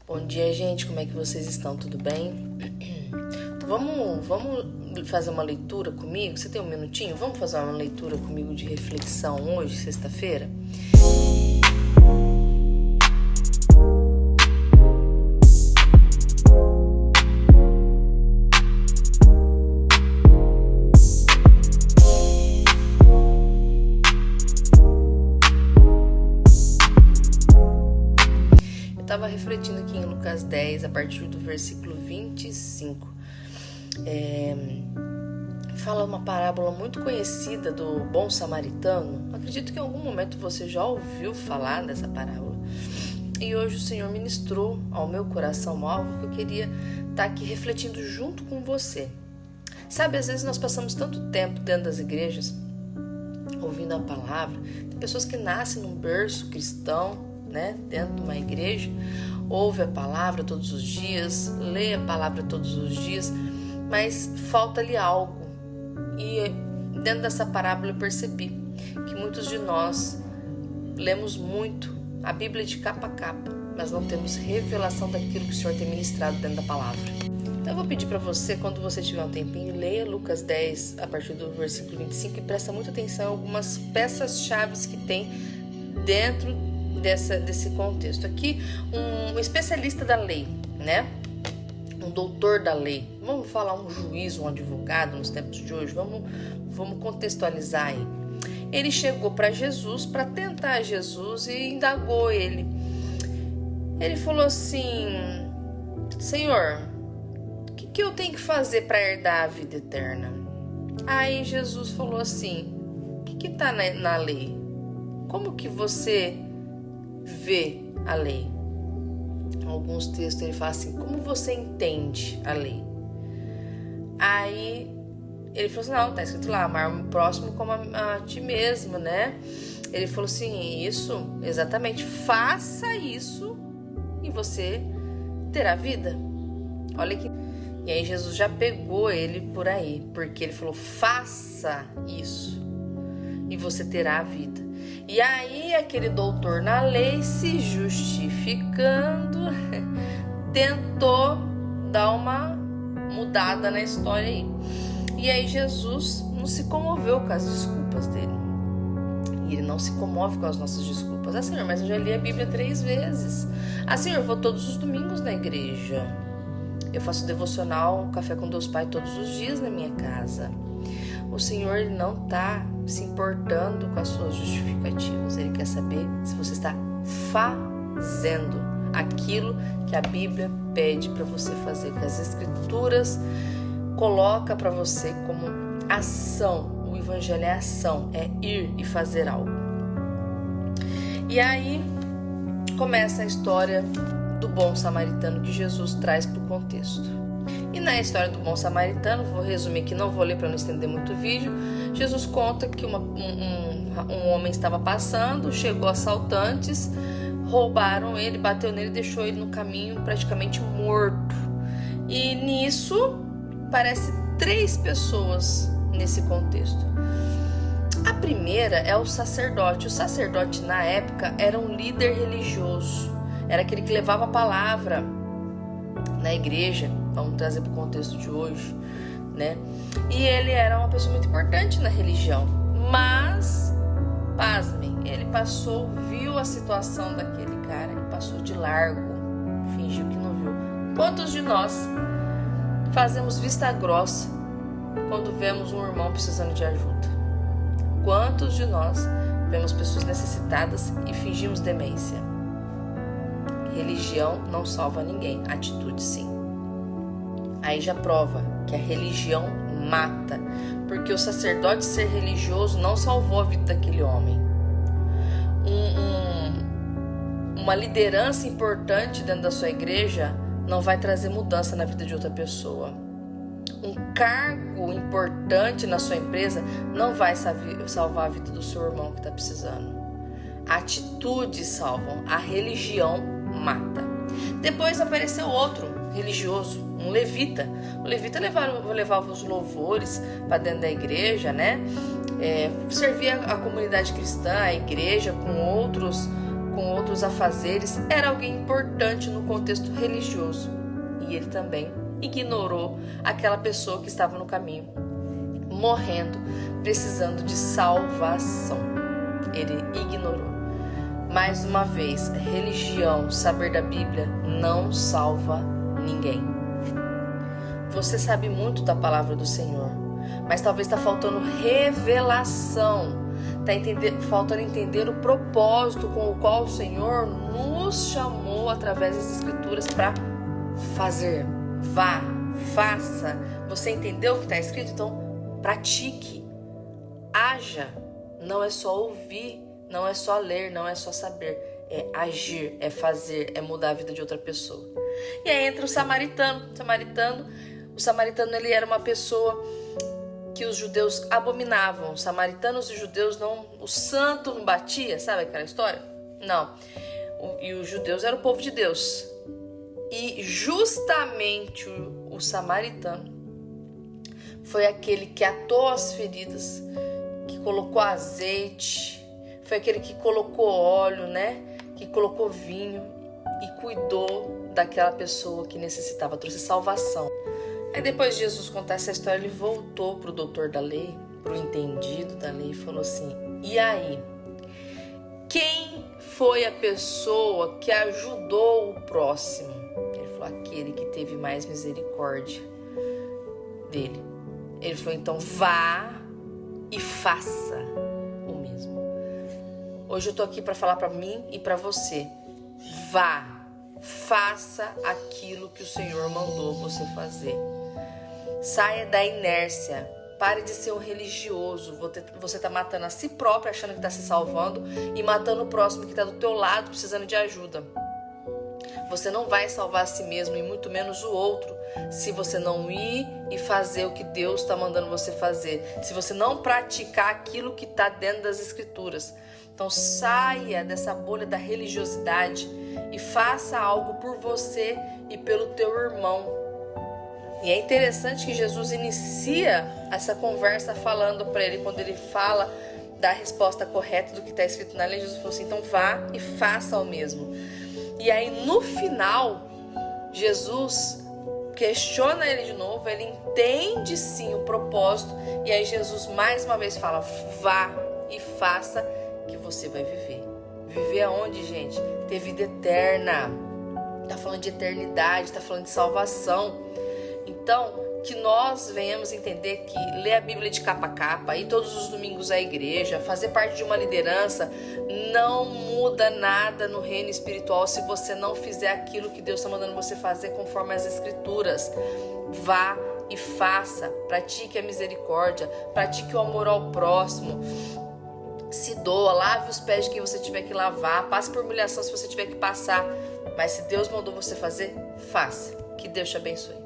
Bom dia, gente. Como é que vocês estão? Tudo bem? Vamos fazer uma leitura comigo? Você tem um minutinho? Vamos fazer uma leitura comigo de reflexão hoje, sexta-feira? Estava refletindo aqui em Lucas 10, a partir do versículo 25. Fala uma parábola muito conhecida do bom samaritano. Acredito que em algum momento você já ouviu falar dessa parábola. E hoje o Senhor ministrou ao meu coração algo que eu queria estar aqui refletindo junto com você. Sabe, às vezes nós passamos tanto tempo dentro das igrejas, ouvindo a palavra. Tem pessoas que nascem num berço cristão, dentro de uma igreja, ouve a palavra todos os dias, lê a palavra todos os dias, mas falta-lhe algo. E dentro dessa parábola eu percebi que muitos de nós lemos muito a Bíblia de capa a capa, mas não temos revelação daquilo que o Senhor tem ministrado dentro da palavra. Então eu vou pedir para você, quando você tiver um tempinho, leia Lucas 10 a partir do versículo 25 e presta muita atenção em algumas peças-chave que tem dentro desse contexto. Aqui, um especialista da lei, um doutor da lei, vamos falar um juiz, um advogado nos tempos de hoje, vamos contextualizar aí. Ele chegou para Jesus, para tentar Jesus, e indagou ele. Ele falou assim: Senhor, o que eu tenho que fazer para herdar a vida eterna? Aí Jesus falou assim: o que está na lei? Como que você vê a lei? Em alguns textos ele fala assim: como você entende a lei? Aí ele falou assim: não, tá escrito lá, amar o próximo como a ti mesmo, Ele falou assim: isso, exatamente, faça isso e você terá vida. Olha que... E aí Jesus já pegou ele por aí, porque ele falou: faça isso e você terá a vida. E aí aquele doutor na lei, se justificando, tentou dar uma mudada na história aí. E aí Jesus não se comoveu com as desculpas dele. E ele não se comove com as nossas desculpas. Senhor, mas eu já li a Bíblia 3 vezes. Senhor, eu vou todos os domingos na igreja. Eu faço devocional, café com Deus Pai todos os dias na minha casa. O Senhor, ele não está se importando com as suas justificativas. Ele quer saber se você está fazendo aquilo que a Bíblia pede para você fazer, que as Escrituras coloca para você como ação. O Evangelho é ação, é ir e fazer algo. E aí começa a história do bom samaritano que Jesus traz para o contexto. E na história do bom samaritano, vou resumir aqui, não vou ler para não estender muito o vídeo. Jesus conta que um homem estava passando, chegou assaltantes, roubaram ele, bateu nele e deixou ele no caminho praticamente morto. E nisso, parece 3 pessoas nesse contexto. A primeira é o sacerdote. O sacerdote na época era um líder religioso, era aquele que levava a palavra na igreja. Vamos trazer para o contexto de hoje, E ele era uma pessoa muito importante na religião. Mas, pasmem, ele viu a situação daquele cara e passou de largo, fingiu que não viu. Quantos de nós fazemos vista grossa quando vemos um irmão precisando de ajuda? Quantos de nós vemos pessoas necessitadas e fingimos demência? Religião não salva ninguém, atitude sim. Aí já prova que a religião mata, porque o sacerdote ser religioso não salvou a vida daquele homem. Uma liderança importante dentro da sua igreja não vai trazer mudança na vida de outra pessoa. Um cargo importante na sua empresa não vai salvar a vida do seu irmão que está precisando. Atitudes salvam, a religião mata. Depois apareceu outro religioso, um levita. O levita levava os louvores para dentro da igreja, servia a comunidade cristã, a igreja, com com outros afazeres, era alguém importante no contexto religioso. E ele também ignorou aquela pessoa que estava no caminho, morrendo, precisando de salvação. Ele ignorou. Mais uma vez, religião, saber da Bíblia, não salva ninguém. Você sabe muito da palavra do Senhor, mas talvez está faltando revelação. Está faltando entender o propósito com o qual o Senhor nos chamou através das Escrituras para fazer. Vá, faça. Você entendeu o que está escrito? Então, pratique. Haja. Não é só ouvir, não é só ler, não é só saber. É agir, é fazer, é mudar a vida de outra pessoa. E aí entra o samaritano. O samaritano ele era uma pessoa que os judeus abominavam. Os samaritanos e judeus não... O santo não batia, sabe aquela história? Não. E os judeus eram o povo de Deus. E justamente o samaritano foi aquele que atou as feridas, que colocou azeite, foi aquele que colocou óleo, né? Que colocou vinho e cuidou daquela pessoa que necessitava, trouxe salvação. Aí depois de Jesus contar essa história, ele voltou para o doutor da lei, para o entendido da lei, e falou assim: e aí? Quem foi a pessoa que ajudou o próximo? Ele falou: aquele que teve mais misericórdia dele. Ele falou: então vá e faça o mesmo. Hoje eu tô aqui para falar para mim e para você. Vá, faça aquilo que o Senhor mandou você fazer. Saia da inércia. Pare de ser um religioso. Você está matando a si próprio, achando que está se salvando, e matando o próximo que está do teu lado, precisando de ajuda. Você não vai salvar a si mesmo, e muito menos o outro, se você não ir e fazer o que Deus está mandando você fazer. Se você não praticar aquilo que está dentro das Escrituras. Então saia dessa bolha da religiosidade e faça algo por você e pelo teu irmão. E é interessante que Jesus inicia essa conversa falando para ele, quando ele fala da resposta correta do que está escrito na lei, Jesus falou assim: então vá e faça o mesmo. E aí no final, Jesus questiona ele de novo, ele entende sim o propósito, e aí Jesus mais uma vez fala: vá e faça, que você vai viver. Viver aonde, gente? Ter vida eterna. Tá falando de eternidade, tá falando de salvação. Então, que nós venhamos entender que ler a Bíblia de capa a capa, ir todos os domingos à igreja, fazer parte de uma liderança, não muda nada no reino espiritual se você não fizer aquilo que Deus está mandando você fazer conforme as Escrituras. Vá e faça, pratique a misericórdia, pratique o amor ao próximo, se doa, lave os pés de quem você tiver que lavar, passe por humilhação se você tiver que passar, mas se Deus mandou você fazer, faça. Que Deus te abençoe.